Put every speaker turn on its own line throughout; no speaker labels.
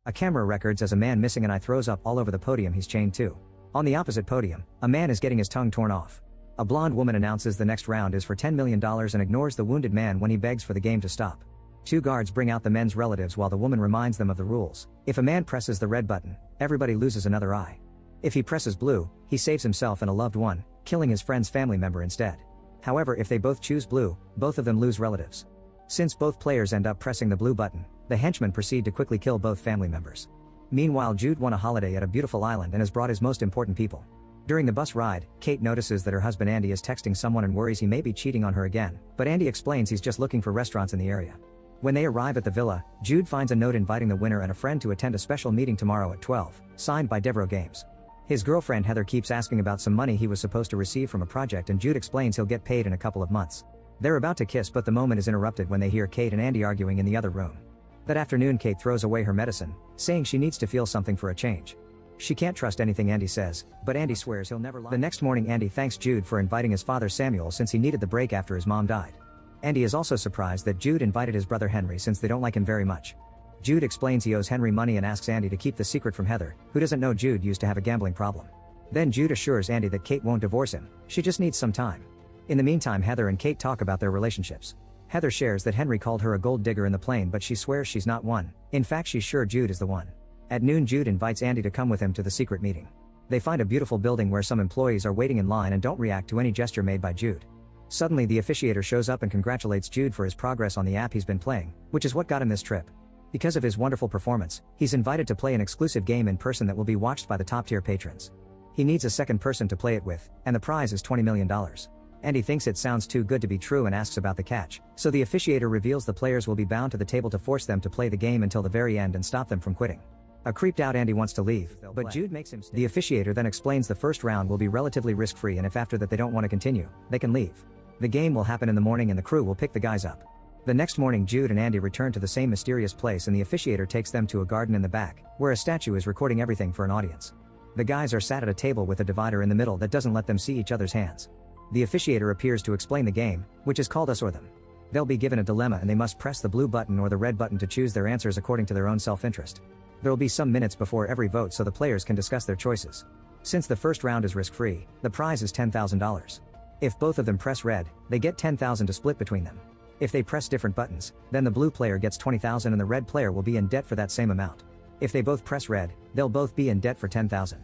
A camera records as a man missing an eye throws up all over the podium he's chained to. On the opposite podium, a man is getting his tongue torn off. A blonde woman announces the next round is for $10 million and ignores the wounded man when he begs for the game to stop. Two guards bring out the men's relatives while the woman reminds them of the rules. If a man presses the red button, everybody loses another eye. If he presses blue, he saves himself and a loved one, killing his friend's family member instead. However, if they both choose blue, both of them lose relatives. Since both players end up pressing the blue button, the henchmen proceed to quickly kill both family members. Meanwhile, Jude won a holiday at a beautiful island and has brought his most important people. During the bus ride, Kate notices that her husband Andy is texting someone and worries he may be cheating on her again, but Andy explains he's just looking for restaurants in the area. When they arrive at the villa, Jude finds a note inviting the winner and a friend to attend a special meeting tomorrow at 12, signed by Devereaux Games. His girlfriend Heather keeps asking about some money he was supposed to receive from a project and Jude explains he'll get paid in a couple of months. They're about to kiss but the moment is interrupted when they hear Kate and Andy arguing in the other room. That afternoon Kate throws away her medicine, saying she needs to feel something for a change. She can't trust anything Andy says, but Andy swears he'll never lie. The next morning Andy thanks Jude for inviting his father Samuel since he needed the break after his mom died. Andy is also surprised that Jude invited his brother Henry since they don't like him very much. Jude explains he owes Henry money and asks Andy to keep the secret from Heather, who doesn't know Jude used to have a gambling problem. Then Jude assures Andy that Kate won't divorce him, she just needs some time. In the meantime, Heather and Kate talk about their relationships. Heather shares that Henry called her a gold digger in the plane but she swears she's not one. In fact, she's sure Jude is the one. At noon Jude invites Andy to come with him to the secret meeting. They find a beautiful building where some employees are waiting in line and don't react to any gesture made by Jude. Suddenly the officiator shows up and congratulates Jude for his progress on the app he's been playing, which is what got him this trip. Because of his wonderful performance, he's invited to play an exclusive game in person that will be watched by the top-tier patrons. He needs a second person to play it with, and the prize is $20 million. Andy thinks it sounds too good to be true and asks about the catch, so the officiator reveals the players will be bound to the table to force them to play the game until the very end and stop them from quitting. A creeped out Andy wants to leave, but Jude makes him stay. The officiator then explains the first round will be relatively risk-free and if after that they don't want to continue, they can leave. The game will happen in the morning and the crew will pick the guys up. The next morning Jude and Andy return to the same mysterious place and the officiator takes them to a garden in the back, where a statue is recording everything for an audience. The guys are sat at a table with a divider in the middle that doesn't let them see each other's hands. The officiator appears to explain the game, which is called Us or Them. They'll be given a dilemma and they must press the blue button or the red button to choose their answers according to their own self-interest. There'll be some minutes before every vote so the players can discuss their choices. Since the first round is risk-free, the prize is $10,000. If both of them press red, they get $10,000 to split between them. If they press different buttons, then the blue player gets $20,000 and the red player will be in debt for that same amount. If they both press red, they'll both be in debt for $10,000.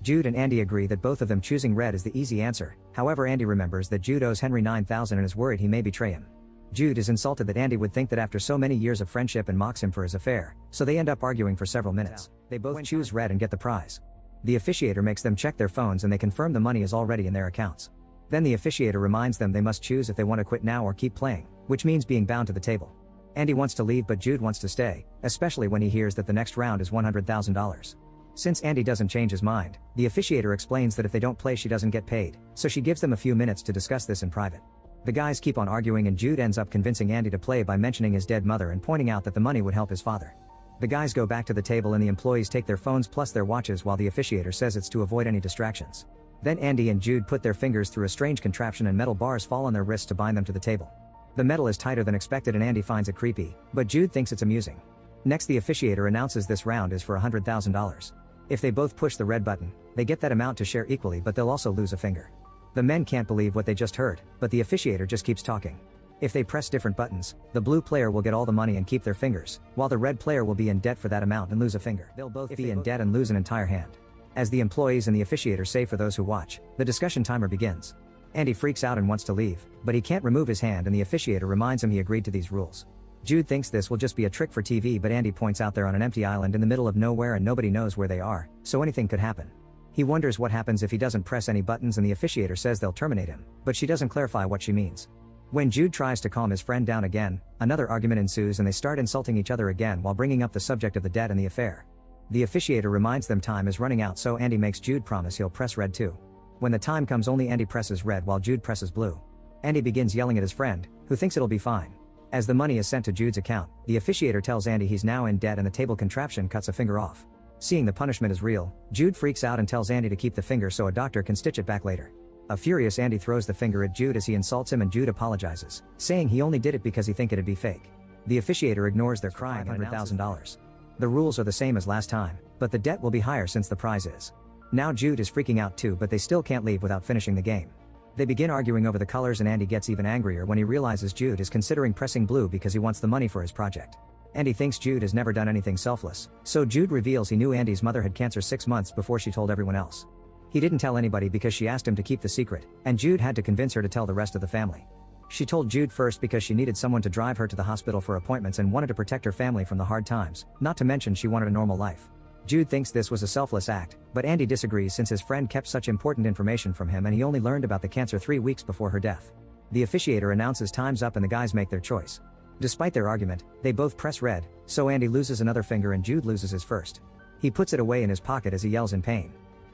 Jude and Andy agree that both of them choosing red is the easy answer, however Andy remembers that Jude owes Henry $9,000 and is worried he may betray him. Jude is insulted that Andy would think that after so many years of friendship and mocks him for his affair, so they end up arguing for several minutes. They both choose red and get the prize. The officiator makes them check their phones and they confirm the money is already in their accounts. Then the officiator reminds them they must choose if they want to quit now or keep playing, which means being bound to the table. Andy wants to leave but Jude wants to stay, especially when he hears that the next round is $100,000. Since Andy doesn't change his mind, the officiator explains that if they don't play she doesn't get paid, so she gives them a few minutes to discuss this in private. The guys keep on arguing and Jude ends up convincing Andy to play by mentioning his dead mother and pointing out that the money would help his father. The guys go back to the table and the employees take their phones plus their watches while the officiator says it's to avoid any distractions. Then Andy and Jude put their fingers through a strange contraption and metal bars fall on their wrists to bind them to the table. The metal is tighter than expected and Andy finds it creepy, but Jude thinks it's amusing. Next the officiator announces this round is for $100,000. If they both push the red button, they get that amount to share equally but they'll also lose a finger. The men can't believe what they just heard, but the officiator just keeps talking. If they press different buttons, the blue player will get all the money and keep their fingers, while the red player will be in debt for that amount and lose a finger. They'll both be in debt and lose an entire hand. As the employees and the officiator say for those who watch, the discussion timer begins. Andy freaks out and wants to leave, but he can't remove his hand and the officiator reminds him he agreed to these rules. Jude thinks this will just be a trick for TV but Andy points out they're on an empty island in the middle of nowhere and nobody knows where they are, so anything could happen. He wonders what happens if he doesn't press any buttons and the officiator says they'll terminate him, but she doesn't clarify what she means. When Jude tries to calm his friend down again, another argument ensues and they start insulting each other again while bringing up the subject of the debt and the affair. The officiator reminds them time is running out so Andy makes Jude promise he'll press red too. When the time comes only Andy presses red while Jude presses blue. Andy begins yelling at his friend, who thinks it'll be fine. As the money is sent to Jude's account, the officiator tells Andy he's now in debt and the table contraption cuts a finger off. Seeing the punishment is real, Jude freaks out and tells Andy to keep the finger so a doctor can stitch it back later. A furious Andy throws the finger at Jude as he insults him and Jude apologizes, saying he only did it because he think it'd be fake. The officiator ignores their crying and $100,000. The rules are the same as last time, but the debt will be higher since the prize is. Now Jude is freaking out too, but they still can't leave without finishing the game. They begin arguing over the colors and Andy gets even angrier when he realizes Jude is considering pressing blue because he wants the money for his project. Andy thinks Jude has never done anything selfless, so Jude reveals he knew Andy's mother had cancer 6 months before she told everyone else. He didn't tell anybody because she asked him to keep the secret, and Jude had to convince her to tell the rest of the family. She told Jude first because she needed someone to drive her to the hospital for appointments and wanted to protect her family from the hard times, not to mention she wanted a normal life. Jude thinks this was a selfless act, but Andy disagrees since his friend kept such important information from him and he only learned about the cancer 3 weeks before her death. The officiator announces time's up and the guys make their choice. Despite their argument, they both press red, so Andy loses another finger and Jude loses his first. He puts it away in his pocket as he yells in pain.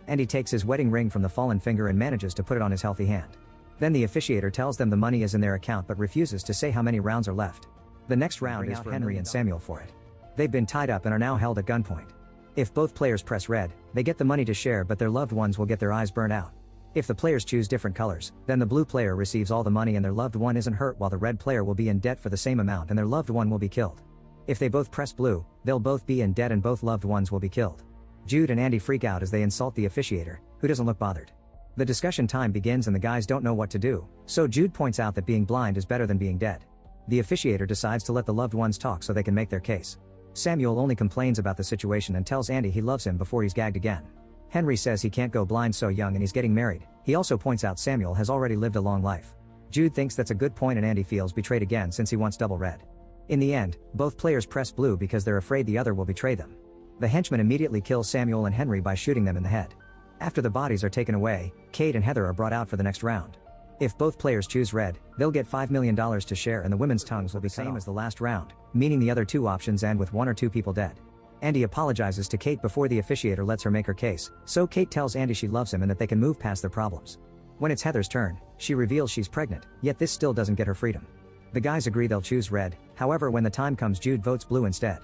Andy takes his wedding ring from the fallen finger and manages to put it on his healthy hand. Then the officiator tells them the money is in their account but refuses to say how many rounds are left. The next round is for Henry and Samuel for it. They've been tied up and are now held at gunpoint. If both players press red, they get the money to share but their loved ones will get their eyes burned out. If the players choose different colors, then the blue player receives all the money and their loved one isn't hurt while the red player will be in debt for the same amount and their loved one will be killed. If they both press blue, they'll both be in debt and both loved ones will be killed. Jude and Andy freak out as they insult the officiator, who doesn't look bothered. The discussion time begins and the guys don't know what to do, so Jude points out that being blind is better than being dead. The officiator decides to let the loved ones talk so they can make their case. Samuel only complains about the situation and tells Andy he loves him before he's gagged again. Henry says he can't go blind so young and he's getting married. He also points out Samuel has already lived a long life. Jude thinks that's a good point and Andy feels betrayed again since he wants double red. In the end, both players press blue because they're afraid the other will betray them. The henchman immediately kills Samuel and Henry by shooting them in the head. After the bodies are taken away, Kate and Heather are brought out for the next round. If both players choose red, they'll get $5 million to share and the women's tongues will be the same as the last round, meaning the other two options end with 1 or 2 people dead. Andy apologizes to Kate before the officiator lets her make her case, so Kate tells Andy she loves him and that they can move past their problems. When it's Heather's turn, she reveals she's pregnant, yet this still doesn't get her freedom. The guys agree they'll choose red, however when the time comes Jude votes blue instead.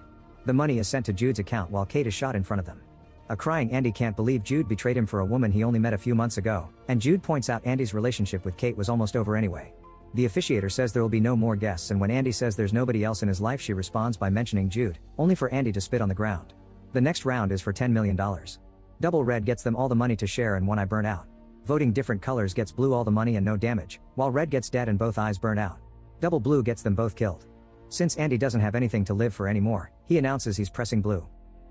The money is sent to Jude's account while Kate is shot in front of them. A crying Andy can't believe Jude betrayed him for a woman he only met a few months ago, and Jude points out Andy's relationship with Kate was almost over anyway. The officiator says there will be no more guests and when Andy says there's nobody else in his life she responds by mentioning Jude, only for Andy to spit on the ground. The next round is for $10 million. Double red gets them all the money to share and one eye burn out. Voting different colors gets blue all the money and no damage, while red gets dead and both eyes burn out. Double blue gets them both killed. Since Andy doesn't have anything to live for anymore, he announces he's pressing blue.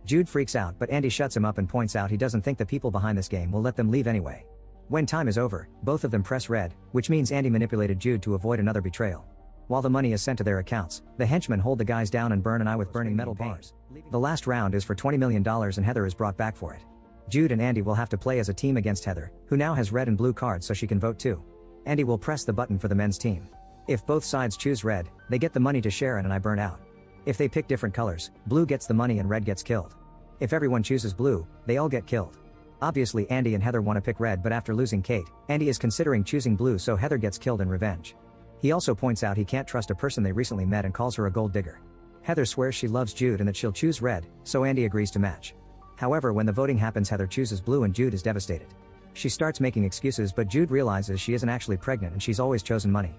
Jude freaks out but Andy shuts him up and points out he doesn't think the people behind this game will let them leave anyway. When time is over, both of them press red, which means Andy manipulated Jude to avoid another betrayal. While the money is sent to their accounts, the henchmen hold the guys down and burn an eye with burning metal bars. The last round is for $20 million and Heather is brought back for it. Jude and Andy will have to play as a team against Heather, who now has red and blue cards so she can vote too. Andy will press the button for the men's team. If both sides choose red, they get the money to share and an eye burn out. If they pick different colors, blue gets the money and red gets killed. If everyone chooses blue, they all get killed. Obviously Andy and Heather want to pick red but after losing Kate, Andy is considering choosing blue so Heather gets killed in revenge. He also points out he can't trust a person they recently met and calls her a gold digger. Heather swears she loves Jude and that she'll choose red, so Andy agrees to match. However when the voting happens Heather chooses blue and Jude is devastated. She starts making excuses but Jude realizes she isn't actually pregnant and she's always chosen money.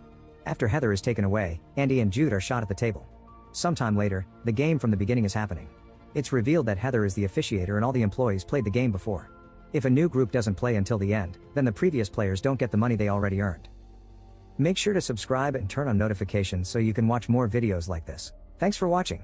After Heather is taken away, Andy and Jude are shot at the table. Sometime later, the game from the beginning is happening. It's revealed that Heather is the officiator and all the employees played the game before. If a new group doesn't play until the end, then the previous players don't get the money they already earned. Make sure to subscribe and turn on notifications so you can watch more videos like this. Thanks for watching.